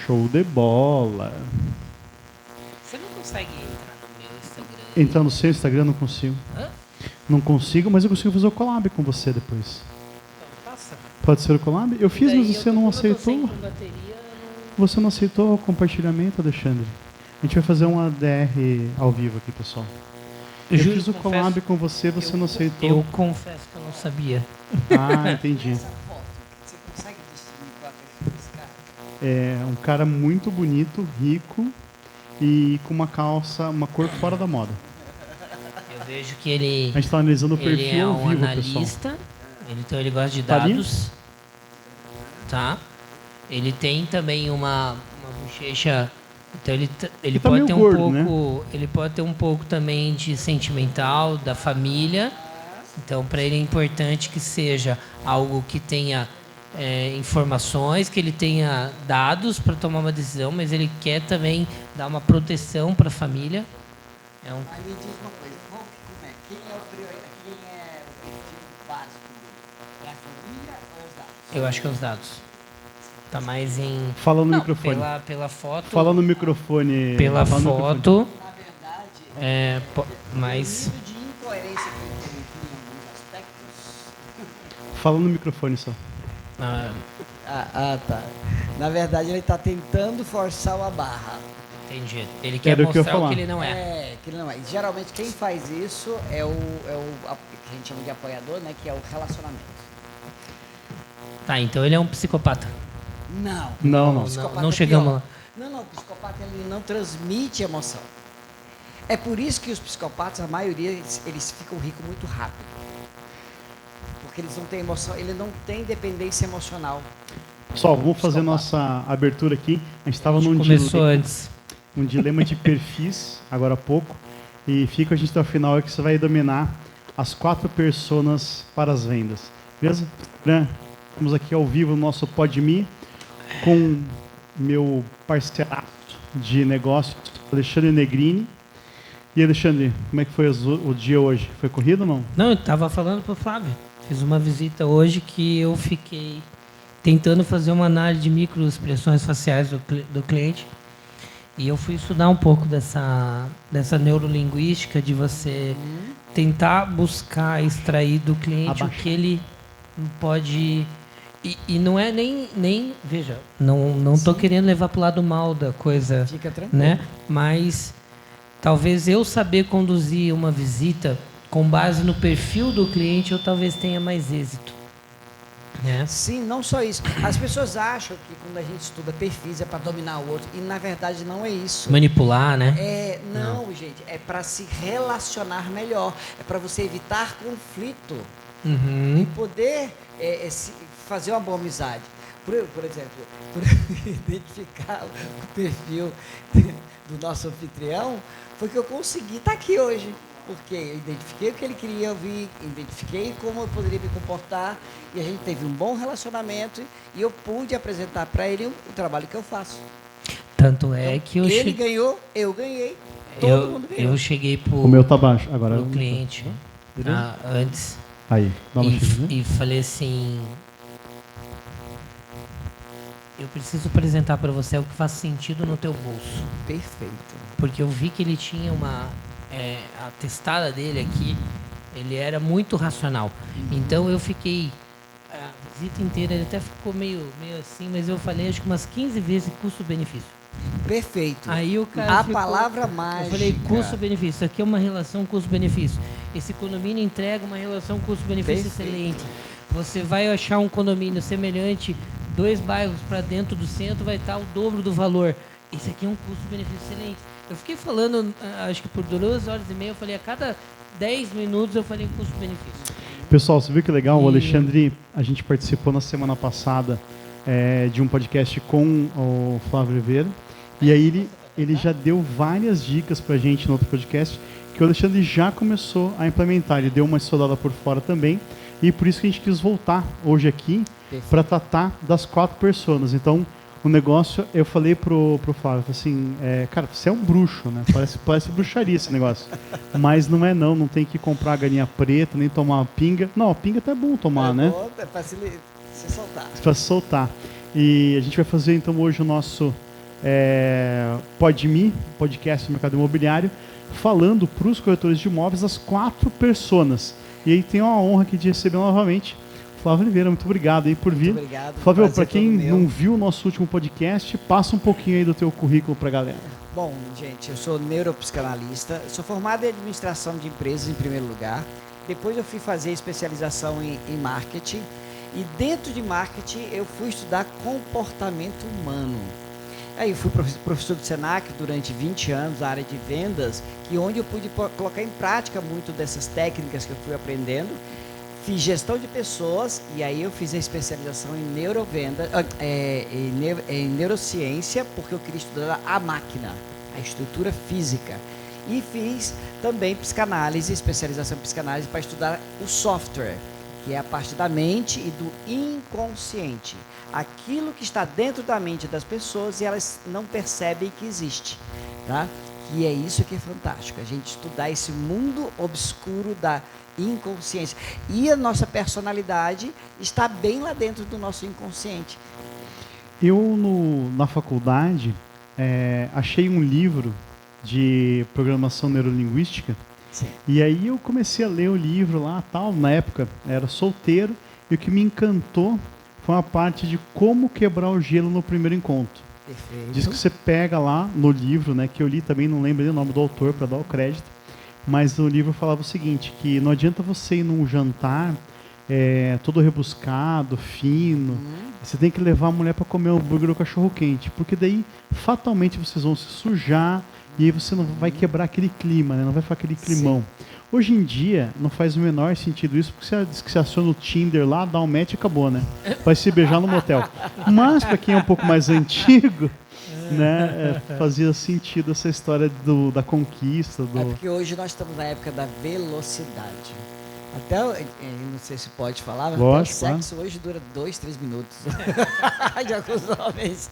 Show de bola. Você não consegue entrar no meu Instagram? Entrar no seu Instagram não consigo. Hã? Não consigo, mas eu consigo fazer o collab com você depois. Então, passa. Pode ser o collab? Eu fiz, mas você não aceitou. Você não aceitou o compartilhamento, Alexandre? A gente vai fazer uma DR ao vivo aqui, pessoal. Eu fiz o collab com você, você não aceitou. Eu confesso que eu não sabia. Ah, entendi. Essa foto, você consegue distinguir qual é o perfil desse cara? É um cara muito bonito, rico e com uma calça, uma cor fora da moda. Eu vejo que ele, A gente está analisando o ele perfil é ao um vivo, analista, então ele gosta de Tá ali? dados. Tá? Ele tem também uma bochecha. Então ele tá pode meio ter um gordo, pouco, né? Ele pode ter um pouco também de sentimental da família. Então para ele é importante que seja algo que tenha informações, que ele tenha dados para tomar uma decisão, mas ele quer também dar uma proteção para a família. Aí me diz uma coisa, como é? Quem é o perfil básico dele? É a família ou é os dados? Eu acho que é os dados. Tá mais em. Fala no Não, microfone. Pela foto. Fala no microfone. Pela Fala no microfone. foto. Na verdade, Mais. o nível de incoerência que ele tem aqui em alguns aspectos. Fala no microfone só. Tá. Na verdade, ele está tentando forçar uma barra. Entendi. Ele quer Era o que eu ia mostrar o falar. que ele não é. Que ele não é. E, geralmente, quem faz isso é o que a gente chama de apoiador, né? Que é o relacionamento. Tá, então ele é um psicopata. Não. O psicopata Não é chegamos pior. lá. Não, o psicopata ele não transmite emoção. É por isso que os psicopatas, a maioria, eles ficam ricos muito rápido. Porque eles não têm emoção, ele não tem dependência emocional. Pessoal, vamos fazer Psicopata. nossa abertura aqui. A gente estava num Começou antes. um dilema de perfis, agora há pouco. E fica a gente até o final, é que você vai dominar as 4 personas para as vendas. Beleza? Estamos aqui ao vivo no nosso PodMe com meu parceiraço de negócios, Alexandre Negrini. E Alexandre, como é que foi o dia hoje? Foi corrido ou não? Não, eu tava falando pro Flávio. Fiz uma visita hoje que eu fiquei tentando fazer uma análise de microexpressões faciais do cliente. E eu fui estudar um pouco dessa neurolinguística de você tentar buscar extrair do cliente o que ele pode... E não é nem veja, não estou querendo levar para o lado mal da coisa, Fica tranquilo. né? Mas talvez eu saber conduzir uma visita com base no perfil do cliente, eu talvez tenha mais êxito, né? Sim, não só isso. As pessoas acham que quando a gente estuda perfis é para dominar o outro, e na verdade não é isso. Manipular, né? Não, gente, é para se relacionar melhor, é para você evitar conflito e poder fazer uma boa amizade. Por exemplo, por identificar o perfil do nosso anfitrião, foi que eu consegui estar aqui hoje. Porque eu identifiquei o que ele queria ouvir, identifiquei como eu poderia me comportar, e a gente teve um bom relacionamento, e eu pude apresentar para ele o trabalho que eu faço. Tanto é que eu Ele ganhou, eu ganhei, todo mundo ganhou. eu cheguei O meu tá baixo. Agora pro cliente antes Aí, dá uma chance, e falei assim: eu preciso apresentar para você o que faz sentido no teu bolso. Perfeito. Porque eu vi que ele tinha a testada dele aqui, ele era muito racional. Então eu fiquei a visita inteira, ele até ficou meio assim, mas eu falei acho que umas 15 vezes custo-benefício. Perfeito. Aí o cara A palavra mágica. Eu falei custo-benefício, isso aqui é uma relação custo-benefício. Esse condomínio entrega uma relação custo-benefício excelente. Você vai achar um condomínio semelhante, 2 bairros para dentro do centro, vai estar o dobro do valor. Esse aqui é um custo-benefício excelente. Eu fiquei falando, acho que por 2 horas e meia, eu falei, a cada 10 minutos eu falei custo-benefício. Pessoal, você viu que legal? O Alexandre, a gente participou na semana passada de um podcast com o Flávio Oliveira. E aí ele já deu várias dicas pra gente no outro podcast que o Alexandre já começou a implementar. Ele deu uma estudada por fora também. E por isso que a gente quis voltar hoje aqui para tratar das 4 personas. Então, o negócio, eu falei pro Flávio, assim, cara, você é um bruxo, né? Parece bruxaria esse negócio. Mas não tem que comprar galinha preta, nem tomar uma pinga. Não, a pinga até é bom tomar, né? É para se soltar. Para se soltar. E a gente vai fazer então hoje o nosso Podme, podcast do mercado imobiliário, falando para os corretores de imóveis as 4 personas. E aí tenho a honra aqui de receber novamente Flávio Oliveira. Muito obrigado aí por vir. Muito obrigado. Flávio, para quem não viu o nosso último podcast, passa um pouquinho aí do teu currículo para a galera. Bom, gente, eu sou neuropsicanalista, sou formado em administração de empresas em primeiro lugar. Depois eu fui fazer especialização em marketing. E dentro de marketing eu fui estudar comportamento humano. Aí eu fui professor do Senac durante 20 anos na área de vendas, que onde eu pude colocar em prática muito dessas técnicas que eu fui aprendendo. Fiz gestão de pessoas e aí eu fiz a especialização em neurovenda, em neurociência, porque eu queria estudar a máquina, a estrutura física. E fiz também psicanálise, especialização em psicanálise para estudar o software, que é a parte da mente e do inconsciente. Aquilo que está dentro da mente das pessoas e elas não percebem que existe, tá? E é isso que é fantástico, a gente estudar esse mundo obscuro da inconsciência. E a nossa personalidade está bem lá dentro do nosso inconsciente. Eu, na faculdade, achei um livro de programação neurolinguística. Sim. E aí eu comecei a ler o livro lá, tal. Na época era solteiro, e o que me encantou foi uma parte de como quebrar o gelo no primeiro encontro. Perfeito. Diz que você pega lá no livro, né, que eu li também, não lembro nem o nome do autor para dar o crédito, mas no livro falava o seguinte, que não adianta você ir num jantar todo rebuscado, fino, você tem que levar a mulher para comer o hambúrguer ou cachorro quente, porque daí fatalmente vocês vão se sujar e aí você não vai quebrar aquele clima, né? Não vai ficar aquele climão. Sim. Hoje em dia não faz o menor sentido isso, porque você diz que você aciona o Tinder lá, dá um match e acabou, né? Vai se beijar no motel. Mas para quem é um pouco mais antigo, né, fazia sentido essa história da conquista. É porque hoje nós estamos na época da velocidade. Até, não sei se pode falar, mas lógico, até o sexo hoje dura 2, 3 minutos. De alguns homens.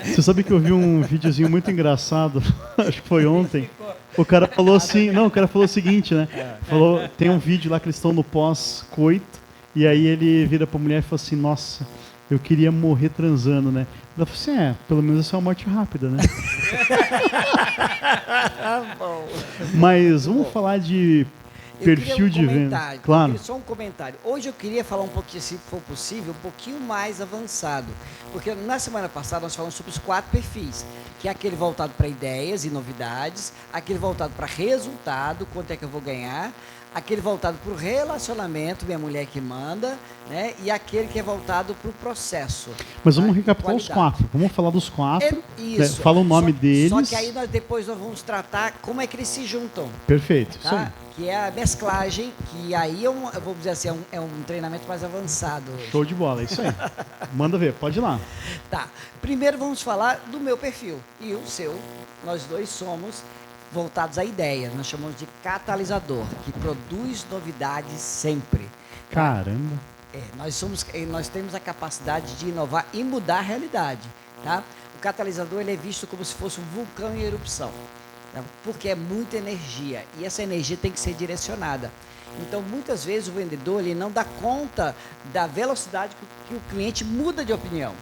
Você sabe que eu vi um videozinho muito engraçado, acho que foi ontem. O cara falou assim, o cara falou o seguinte, né? Falou, tem um vídeo lá que eles estão no pós-coito, e aí ele vira pra mulher e fala assim, nossa, eu queria morrer transando, né? Ela falou assim, pelo menos essa é uma morte rápida, né? Mas vamos falar de perfil de venda. Claro. Só um comentário. Hoje eu queria falar um pouquinho, se for possível, um pouquinho mais avançado. Porque na semana passada nós falamos sobre os 4 perfis, que é aquele voltado para ideias e novidades, aquele voltado para resultado, quanto é que eu vou ganhar, aquele voltado para o relacionamento, minha mulher que manda, né? E aquele que é voltado para o processo. Mas vamos recapitular os 4. Vamos falar dos 4. Né? Fala o nome deles. Só que aí depois nós vamos tratar como é que eles se juntam. Perfeito. Tá? Isso aí. Que é a mesclagem, que aí eu vou dizer assim, é um treinamento mais avançado hoje. Show de bola, é isso aí. Manda ver, pode ir lá. Tá. Primeiro vamos falar do meu perfil e o seu. Nós dois somos voltados à ideia. Nós chamamos de catalisador, que produz novidades sempre. Tá? Caramba. Nós temos a capacidade de inovar e mudar a realidade. Tá? O catalisador ele é visto como se fosse um vulcão em erupção. Porque é muita energia e essa energia tem que ser direcionada. Então, muitas vezes o vendedor ele não dá conta da velocidade que o cliente muda de opinião.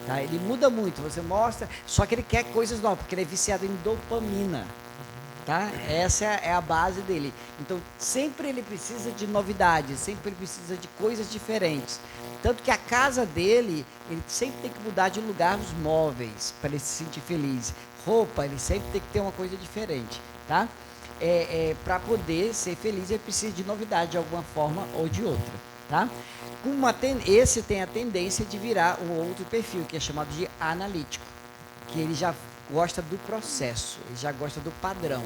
Tá? Ele muda muito, você mostra, só que ele quer coisas novas, porque ele é viciado em dopamina. Tá? Essa é a base dele. Então, sempre ele precisa de novidades, sempre ele precisa de coisas diferentes. Tanto que a casa dele, ele sempre tem que mudar de lugar os móveis, para ele se sentir feliz. Roupa, ele sempre tem que ter uma coisa diferente, tá? Para poder ser feliz, ele precisa de novidade de alguma forma ou de outra, tá? Esse tem a tendência de virar um outro perfil, que é chamado de analítico, que ele já gosta do processo, ele já gosta do padrão,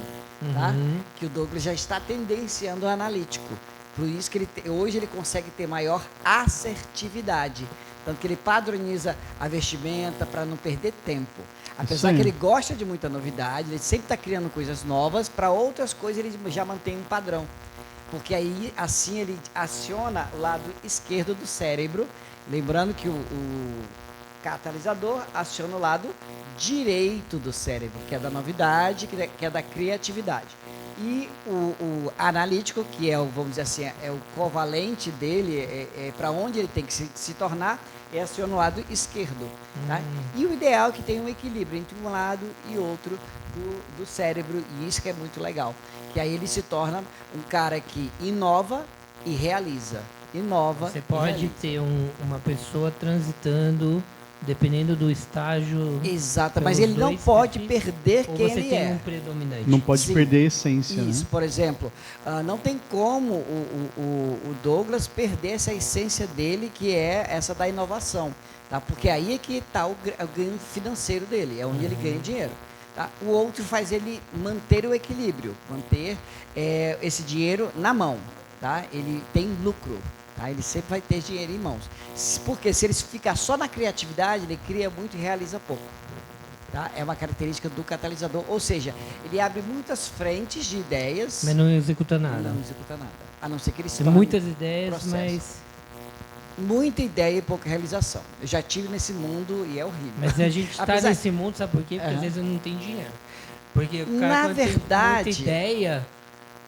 tá? Que o Douglas já está tendenciando o analítico. Por isso que hoje ele consegue ter maior assertividade. Tanto que ele padroniza a vestimenta para não perder tempo. Apesar que ele gosta de muita novidade, ele sempre está criando coisas novas, para outras coisas ele já mantém um padrão. Porque aí, assim, ele aciona o lado esquerdo do cérebro. Lembrando que o catalisador aciona o lado direito do cérebro, que é da novidade, que é da criatividade. E o analítico, que é, vamos dizer assim, é o covalente dele, para onde ele tem que se tornar, é acionado no lado esquerdo. Tá? E o ideal é que tenha um equilíbrio entre um lado e outro do cérebro, e isso que é muito legal. Que aí ele se torna um cara que inova e realiza. Inova. Você pode ter uma pessoa transitando, dependendo do estágio. Exato, mas ele não pode perder ou quem você ele tem é. um predominante. Não pode Sim. perder a essência, Isso, né? por exemplo, não tem como o Douglas perder essa essência dele, que é essa da inovação, tá? Porque aí é que está o ganho financeiro dele, é onde ele ganha dinheiro. Tá? O outro faz ele manter o equilíbrio, manter esse dinheiro na mão, tá? Ele tem lucro. Tá? Ele sempre vai ter dinheiro em mãos. Porque se ele ficar só na criatividade, ele cria muito e realiza pouco. Tá? É uma característica do catalisador. Ou seja, ele abre muitas frentes de ideias. Mas não executa nada. Não executa nada. A não ser que ele se Tem torne muitas ideias, processo. mas... Muita ideia e pouca realização. Eu já estive nesse mundo e é horrível. Mas a gente está Apesar- nesse mundo, sabe por quê? Porque às vezes não tem dinheiro. Porque o cara, Na quando tem verdade- muita ideia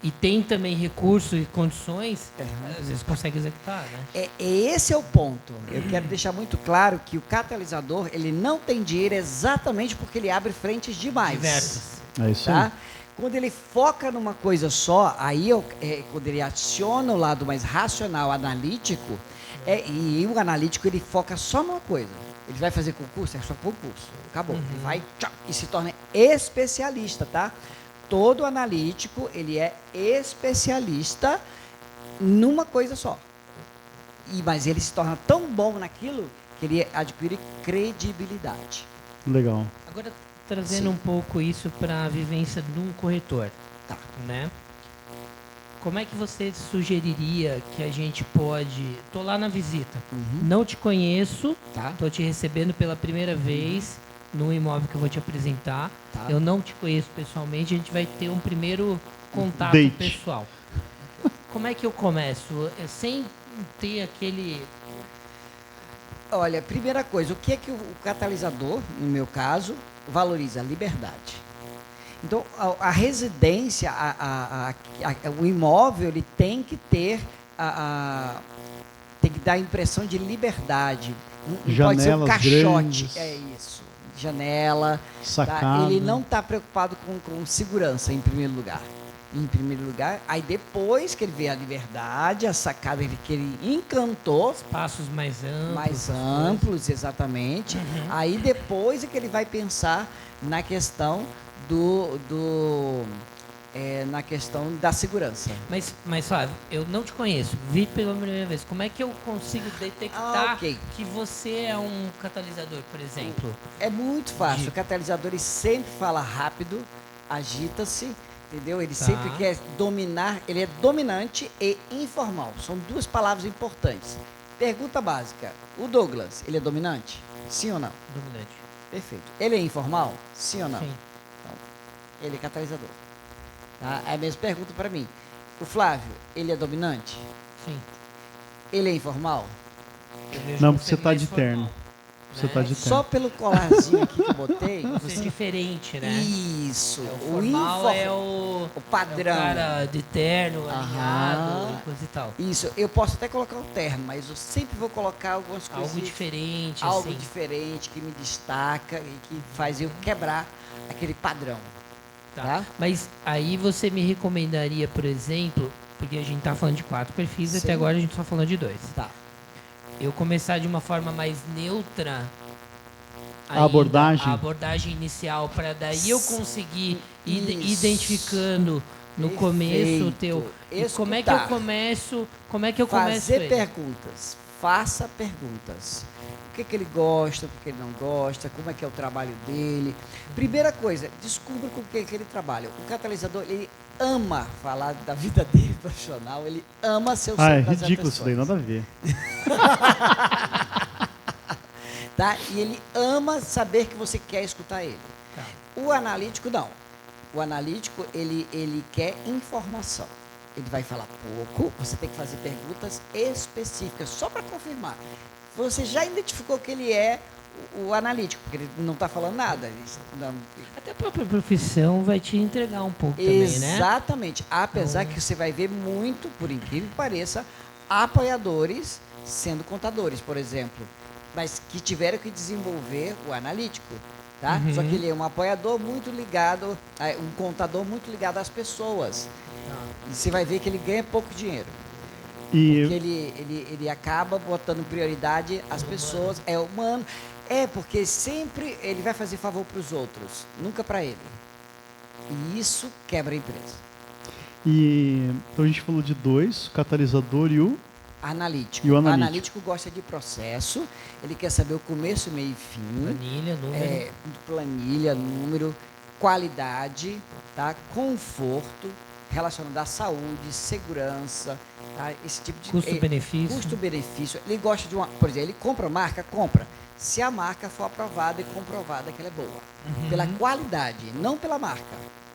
e tem também recursos e condições, às vezes consegue executar, né? Esse é o ponto. Eu quero deixar muito claro que o catalisador, ele não tem dinheiro exatamente porque ele abre frentes demais. Diversas. É isso Tá? aí. Quando ele foca numa coisa só, aí quando ele aciona o lado mais racional, analítico, e o analítico ele foca só numa coisa. Ele vai fazer concurso, é só concurso. Acabou. Ele vai e se torna especialista, tá? Todo analítico, ele é especialista numa coisa só. Mas ele se torna tão bom naquilo que ele adquire credibilidade. Legal. Agora, trazendo Sim. um pouco isso para a vivência de um corretor, Tá. né? Como é que você sugeriria que a gente pode... Tô lá na visita, não te conheço, Tá? tô te recebendo pela primeira vez no imóvel que eu vou te apresentar. Tá. Eu não te conheço pessoalmente, a gente vai ter um primeiro contato Date. pessoal. Como é que eu começo? Sem ter aquele... Olha, primeira coisa, o que é que o catalisador, no meu caso, valoriza? A liberdade. Então, a residência, o imóvel, ele tem que ter, tem que dar a impressão de liberdade. Não pode ser um Janelas caixote. grandes. É isso. Janela. Sacada. Tá? Ele não está preocupado com segurança, em primeiro lugar. Em primeiro lugar, aí depois que ele vê a liberdade, a sacada que ele encantou, Espaços mais amplos. mais essas amplos, exatamente. Aí depois é que ele vai pensar na questão na questão da segurança. Mas Flávio, eu não te conheço, vi pela primeira vez. Como é que eu consigo detectar Ok. que você é um catalisador, por exemplo? É muito fácil. De- O catalisador ele sempre fala rápido, agita-se, entendeu? Ele Tá. sempre quer dominar, ele é dominante e informal. São duas palavras importantes. Pergunta básica: o Douglas, ele é dominante? Sim ou não? Dominante. Perfeito. Ele é informal? Sim ou não? Sim. Ele é catalisador. Tá? É a mesma pergunta para mim. O Flávio, ele é dominante? Sim. Ele é informal? Eu vejo Não, porque você tá mais de formal, terno. Você tá de terno. Só pelo colarzinho aqui que eu botei, Você é você... diferente, né? Isso. O formal é o padrão. É o cara de terno, alinhado, Aham. e coisa e tal. Isso. Eu posso até colocar um terno, mas eu sempre vou colocar algumas coisas... Algo diferente, Algo assim. diferente, que me destaca e que faz eu quebrar aquele padrão. Tá? Mas aí você me recomendaria, por exemplo, porque a gente tá falando de 4 perfis, Sim. até agora a gente só falando de 2. Tá. Eu começar de uma forma mais neutra A abordagem? a abordagem inicial, para daí eu conseguir ir Isso. identificando no Perfeito. começo o teu. E como é que eu Escutar. começo? Como é que eu começo Fazer ele? perguntas. Faça perguntas. O que ele gosta, o que ele não gosta, como é que é o trabalho dele. Primeira coisa, descubra com o que ele trabalha. O catalisador, ele ama falar da vida dele profissional, ele ama ser o Ah, é centro das ridículo isso daí, atenções. nada a ver. Tá? E ele ama saber que você quer escutar ele. Tá. O analítico, não. O analítico, ele quer informação. Ele vai falar pouco, você tem que fazer perguntas específicas, só para confirmar. Você já identificou que ele é o analítico, porque ele não está falando nada. Até a própria profissão vai te entregar um pouco também, né? Exatamente. Apesar que você vai ver muito, por incrível que pareça, apoiadores sendo contadores, por exemplo, mas que tiveram que desenvolver o analítico. Tá? Só que ele é um apoiador muito ligado, um contador muito ligado às pessoas. E você vai ver que ele ganha pouco dinheiro. Porque ele acaba botando prioridade às pessoas, é humano. Porque sempre ele vai fazer favor para os outros, nunca para ele. E isso quebra a empresa. Então a gente falou de dois, o catalisador e o analítico. E o analítico. O analítico gosta de processo, ele quer saber o começo, meio e fim. Planilha, número. Planilha, número, qualidade, tá? Conforto, relacionado à saúde, segurança, tá? Esse tipo de custo-benefício. Custo-benefício. Ele gosta de por exemplo, ele compra marca, compra. Se a marca for aprovada e comprovada que ela é boa. Pela qualidade, não pela marca.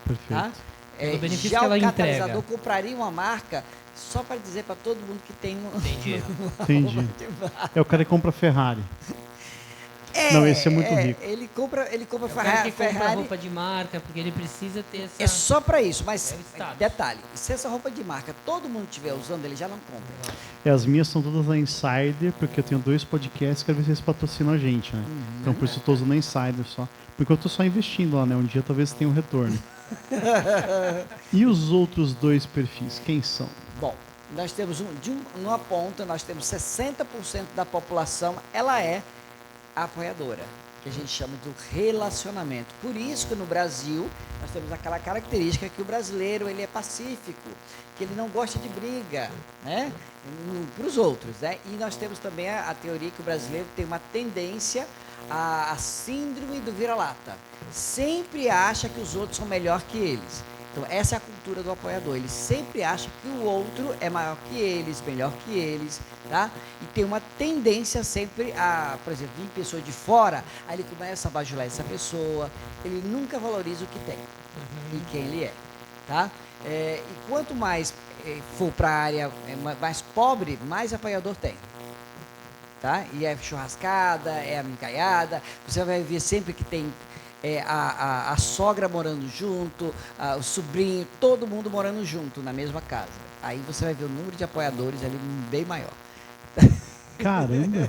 Perfeito. Tá? Pelo benefício já que ela o catalisador entrega. compraria uma marca só para dizer para todo mundo que tem um... Entendi. É o cara que compra Ferrari. Não, esse é muito rico. Ele compra o cara que compra roupa de marca, porque ele precisa ter essa... É só para isso, mas detalhe, se essa roupa de marca todo mundo estiver usando, ele já não compra. As minhas são todas na Insider, porque eu tenho 2 podcasts, quero ver se eles patrocinam a gente, né? Então por isso eu estou usando a Insider só. Porque eu estou só investindo lá, né? Um dia talvez tenha um retorno. E os outros 2 perfis, quem são? Bom, nós temos numa ponta, nós temos 60% da população, ela é apoiadora, que a gente chama do relacionamento. Por isso que no Brasil nós temos aquela característica que o brasileiro ele é pacífico, que ele não gosta de briga, né? Para os outros, né? E nós temos também a teoria que o brasileiro tem uma tendência à síndrome do vira-lata. Sempre acha que os outros são melhor que eles. Então, essa é a cultura do apoiador. Ele sempre acha que o outro é maior que eles, melhor que eles, tá? E tem uma tendência sempre a, por exemplo, vir pessoa de fora, aí ele começa a bajular essa pessoa, ele nunca valoriza o que tem e quem ele é, tá? E quanto mais for para a área mais pobre, mais apoiador tem. Tá? E é churrascada, é amincaiada, você vai ver sempre que tem a sogra morando junto, o sobrinho, todo mundo morando junto na mesma casa. Aí você vai ver o número de apoiadores ali bem maior. Caramba!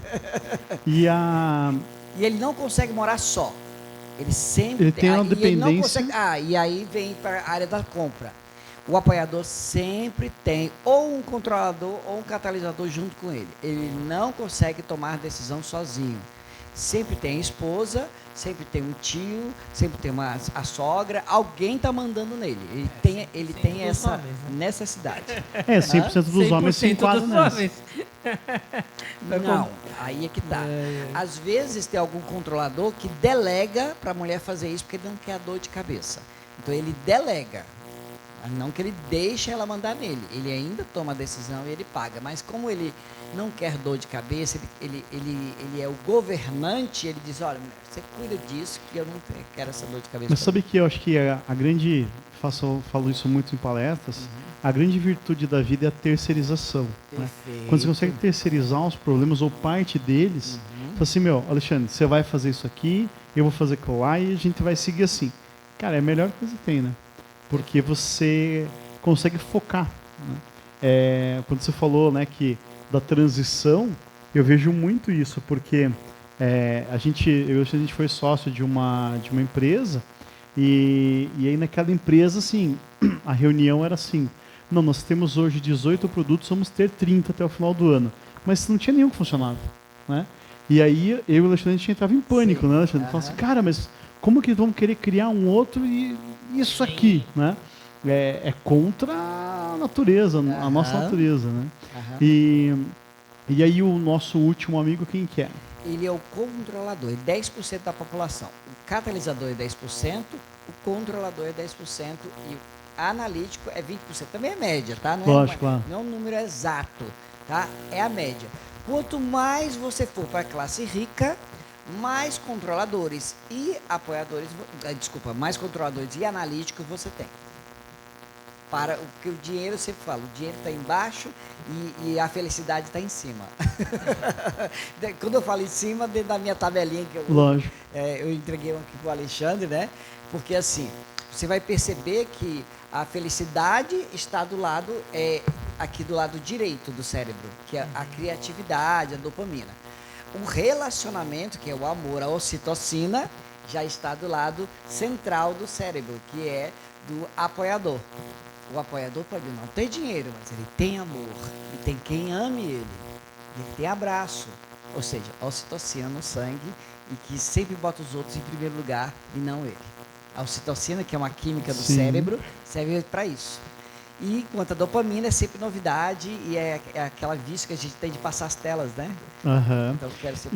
E ele não consegue morar só. Ele sempre ele tem uma dependência. E aí vem para a área da compra. O apoiador sempre tem ou um controlador ou um catalisador junto com ele. Ele não consegue tomar decisão sozinho. Sempre tem esposa, sempre tem um tio, sempre tem a sogra, alguém está mandando nele. Ele tem essa necessidade. 100% dos homens se enquadram nessa. Não, aí é que tá. Às vezes tem algum controlador que delega para a mulher fazer isso porque ele não quer a dor de cabeça. Então ele delega. Não que ele deixe ela mandar nele, ele ainda toma a decisão e ele paga, mas como ele não quer dor de cabeça, ele é o governante, ele diz, olha, você cuida disso que eu não quero essa dor de cabeça. Mas sabe que eu acho que a grande, falo isso muito em palestras, a grande virtude da vida é a terceirização. Né? Quando você consegue terceirizar os problemas ou parte deles, fala assim, Alexandre, você vai fazer isso aqui, eu vou fazer aquilo lá e a gente vai seguir assim. Cara, é a melhor coisa que tem, né? Porque você consegue focar. Né? Quando você falou, né, que da transição, eu vejo muito isso, porque a gente foi sócio de uma empresa e aí naquela empresa, assim, a reunião era assim, não, nós temos hoje 18 produtos, vamos ter 30 até o final do ano. Mas não tinha nenhum que funcionava. Né? E aí eu e o Alexandre, a gente entrava em pânico, né, Alexandre? Falava assim, cara, mas como que vamos querer criar um outro e isso aqui, né? É contra a natureza, a nossa natureza, né? E aí o nosso último amigo, quem que é? Ele é o controlador, é 10% da população. O catalisador é 10%, o controlador é 10% e o analítico é 20%. Também é média, tá? Lógico, claro. Não é um número exato, tá? É a média. Quanto mais você for para a classe rica, mais controladores e apoiadores, mais controladores e analíticos você tem. Porque o dinheiro, eu sempre falo, o dinheiro está embaixo e a felicidade está em cima. Quando eu falo em cima, dentro da minha tabelinha que eu entreguei aqui para o Alexandre, né? Porque assim, você vai perceber que a felicidade está aqui do lado direito do cérebro, que é a criatividade, a dopamina. O relacionamento, que é o amor, a ocitocina, já está do lado central do cérebro, que é do apoiador. O apoiador pode não ter dinheiro, mas ele tem amor, e tem quem ame ele tem abraço, ou seja, a ocitocina no sangue, e que sempre bota os outros em primeiro lugar e não ele. A ocitocina, que é uma química do cérebro, serve para isso. E enquanto a dopamina é sempre novidade e é aquela vício que a gente tem de passar as telas, né? Uhum. Então, quero ser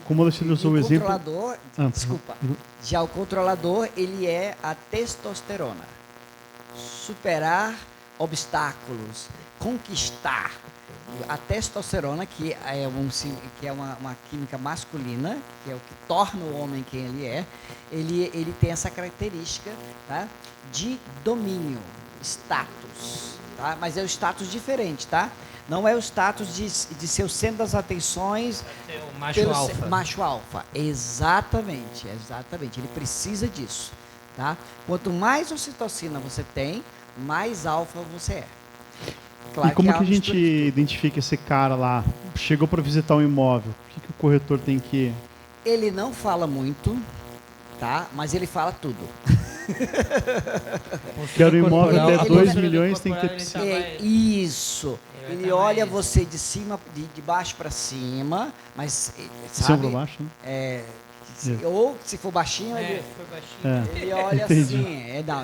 como o Alexandre usou o exemplo... Controlador, desculpa, já o controlador, ele é a testosterona. Superar obstáculos, conquistar. A testosterona, que é uma química masculina, que é o que torna o homem quem ele é, ele tem essa característica, tá, de domínio, status, tá? Mas é o status diferente, tá? Não é o status de ser o centro das atenções. É o macho alfa. Macho alfa, exatamente. Ele precisa disso, tá? Quanto mais ocitocina você tem, mais alfa você é. Claro, e como que a gente identifica esse cara lá? Chegou para visitar um imóvel, o que o corretor tem que... Ele não fala muito, tá? Mas ele fala tudo. Quero um imóvel até 2 milhões, tem que ter piscina. Isso. Ele olha você de cima, de baixo para cima, mas sabe? Cima para baixo, né? Ou se for baixinho, ele olha assim.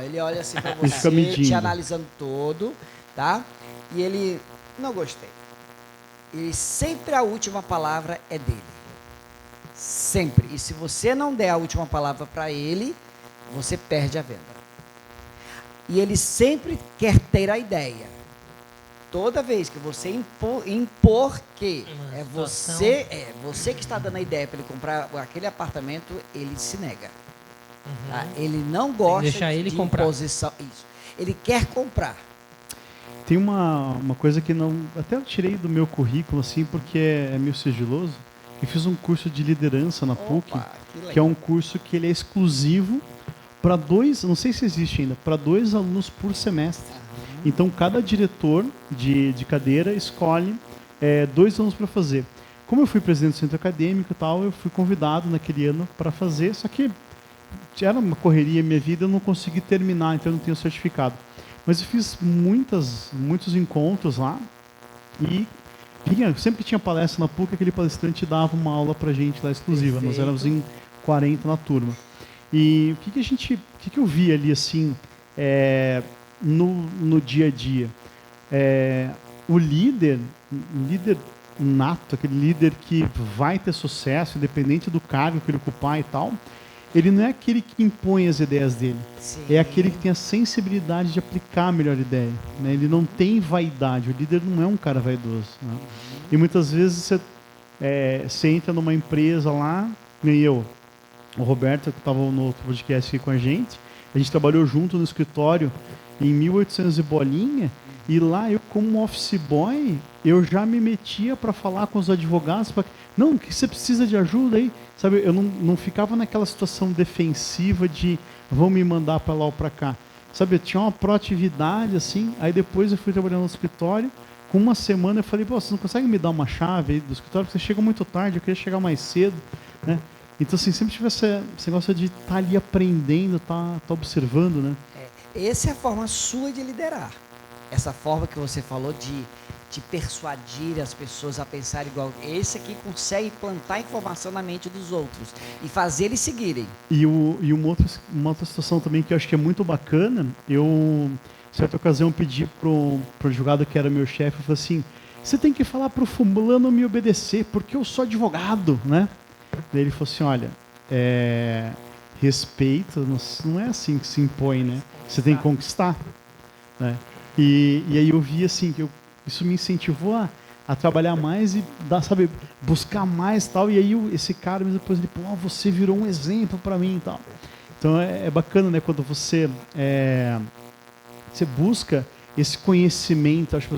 Ele olha assim para você, te analisando todo, tá? E ele, não gostei. E sempre a última palavra é dele. Sempre. E se você não der a última palavra para ele, você perde a venda. E ele sempre quer ter a ideia. Toda vez que você impor que é você que está dando a ideia para ele comprar aquele apartamento, ele se nega. Tá? Ele não gosta de imposição. Isso. Ele quer comprar. Tem uma coisa que até eu tirei do meu currículo, assim, porque é meio sigiloso. Eu fiz um curso de liderança na PUC, que é um curso que ele é exclusivo para 2, não sei se existe ainda, para 2 alunos por semestre. Então, cada diretor de cadeira escolhe 2 alunos para fazer. Como eu fui presidente do centro acadêmico e tal, eu fui convidado naquele ano para fazer, só que era uma correria minha vida, eu não consegui terminar, então eu não tenho certificado. Mas eu fiz muitos encontros lá e sempre tinha palestra na PUC, aquele palestrante dava uma aula pra gente lá exclusiva. Perfeito. Nós éramos em 40 na turma. E o que eu vi ali assim no dia a dia? O líder nato, aquele líder que vai ter sucesso, independente do cargo que ele ocupar e tal, ele não é aquele que impõe as ideias dele. Sim. É aquele que tem a sensibilidade de aplicar a melhor ideia. Né? Ele não tem vaidade. O líder não é um cara vaidoso. Né? E muitas vezes você entra numa empresa lá, nem eu, o Roberto, que estava no outro podcast aqui com a gente trabalhou junto no escritório em 1800 e bolinha, e lá eu, como office boy, eu já me metia para falar com os advogados, não, que você precisa de ajuda aí, sabe? Eu não ficava naquela situação defensiva de vão me mandar para lá ou para cá, sabe? Eu tinha uma proatividade assim. Aí depois eu fui trabalhando no escritório. Com uma semana eu falei, pô, você não consegue me dar uma chave aí do escritório? Porque você chega muito tarde, eu queria chegar mais cedo, né? Então, assim, sempre tive esse negócio de estar ali aprendendo, tá observando, né? Essa é a forma sua de liderar. Essa forma que você falou de persuadir as pessoas a pensar igual. Esse aqui consegue plantar informação na mente dos outros e fazer eles seguirem. E uma outra situação também que eu acho que é muito bacana, em certa ocasião, pedi pro advogado que era meu chefe, eu falei assim, você tem que falar pro fulano me obedecer, porque eu sou advogado, né? Daí ele falou assim, olha, respeito não é assim que se impõe, né? Você tem que conquistar, né? E aí eu vi assim, que isso me incentivou a trabalhar mais e buscar mais e tal. E aí esse cara, depois ele, pô, você virou um exemplo para mim e tal. Então é bacana, né? Quando você Você busca esse conhecimento. Acho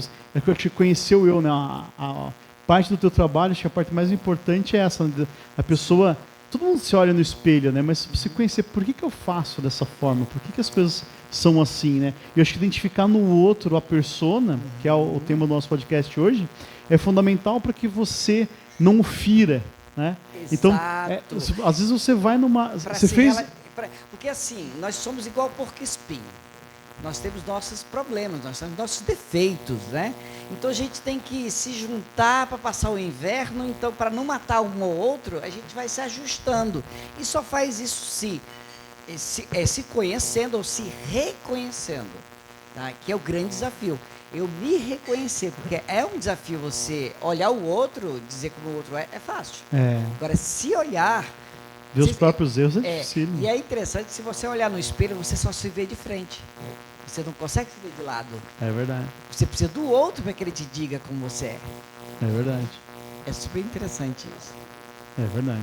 que conheceu eu, né? A parte do teu trabalho, acho que a parte mais importante é essa. Né? A pessoa... Todo mundo se olha no espelho, né? Mas você conhecer por que eu faço dessa forma, por que as coisas são assim, né? E eu acho que identificar no outro a persona, que é o tema do nosso podcast hoje, é fundamental para que você não o fira, né? Exato. Então, às vezes você vai numa... Porque assim, nós somos igual porco-espinho. Nós temos nossos problemas, nós temos nossos defeitos, né? Então a gente tem que se juntar para passar o inverno. Então, para não matar um ou outro, a gente vai se ajustando. E só faz isso se conhecendo ou se reconhecendo, tá? Que é o grande desafio. Eu me reconhecer, porque é um desafio você olhar o outro, dizer como o outro é fácil. Agora, se olhar... Ver os próprios erros é difícil. E é interessante, se você olhar no espelho, você só se vê de frente. Você não consegue se ver de lado. É verdade. Você precisa do outro para que ele te diga como você é. É verdade. É super interessante isso. É verdade.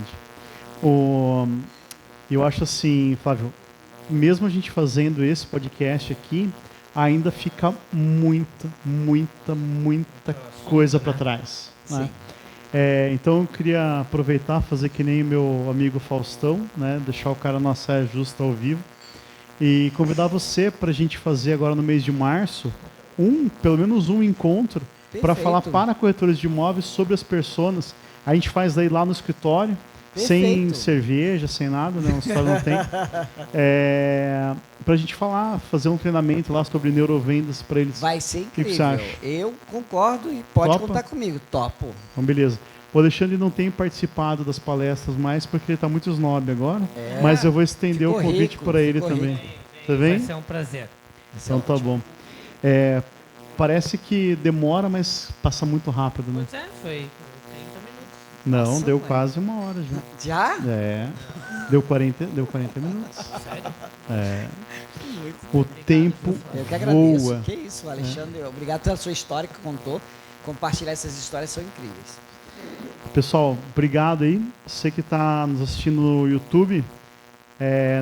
Eu acho assim, Flávio, mesmo a gente fazendo esse podcast aqui, ainda fica muita coisa para trás. Né? Então eu queria aproveitar, fazer que nem meu amigo Faustão, né? Deixar o cara na saia justa ao vivo e convidar você para a gente fazer agora no mês de março pelo menos um encontro para falar para corretores de imóveis sobre as personas. A gente faz daí lá no escritório, sem cerveja, sem nada, né? O escritório não tem. Para a gente fazer um treinamento lá sobre neurovendas para eles. Vai ser incrível. O que você acha? Eu concordo e pode contar comigo. Topo. Então, beleza. O Alexandre não tem participado das palestras mais porque ele está muito snob agora, mas eu vou estender o convite para ele também. Tá bem? Vai ser um prazer. Então tá bom. Parece que demora, mas passa muito rápido, né? Pois foi 30 minutos. Não, Nossa, deu quase uma hora já. Já? Deu 40 minutos. Sério? O tempo Eu que agradeço. voa. Que isso, Alexandre. Obrigado pela sua história que contou. Compartilhar essas histórias são incríveis. Pessoal, obrigado aí. Você que está nos assistindo no YouTube,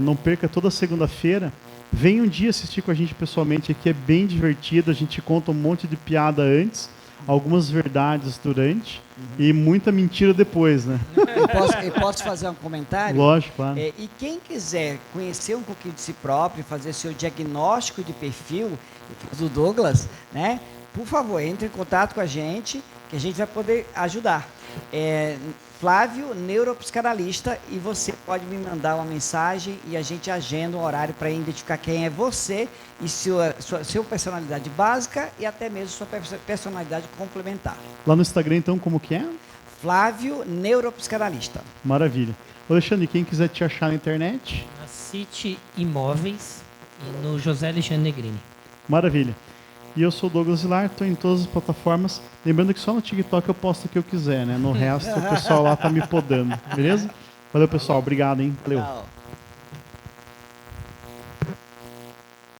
não perca toda segunda-feira. Vem um dia assistir com a gente pessoalmente aqui, é bem divertido. A gente conta um monte de piada antes, algumas verdades durante e muita mentira depois, né? Eu posso fazer um comentário? Lógico, claro. E quem quiser conhecer um pouquinho de si próprio, fazer seu diagnóstico de perfil, do Douglas, né? Por favor, entre em contato com a gente, que a gente vai poder ajudar. Flávio, neuropsicanalista, e você pode me mandar uma mensagem e a gente agenda um horário para identificar quem é você e sua personalidade básica e até mesmo sua personalidade complementar. Lá no Instagram, então, como que é? Flávio, neuropsicanalista. Maravilha. Alexandre, quem quiser te achar na internet? Na City Imóveis e no José Alexandre Negrini. Maravilha. E eu sou o Douglas Vilar, estou em todas as plataformas. Lembrando que só no TikTok eu posto o que eu quiser, né? No resto, o pessoal lá tá me podando, beleza? Valeu, pessoal. Obrigado, hein? Valeu. Tchau.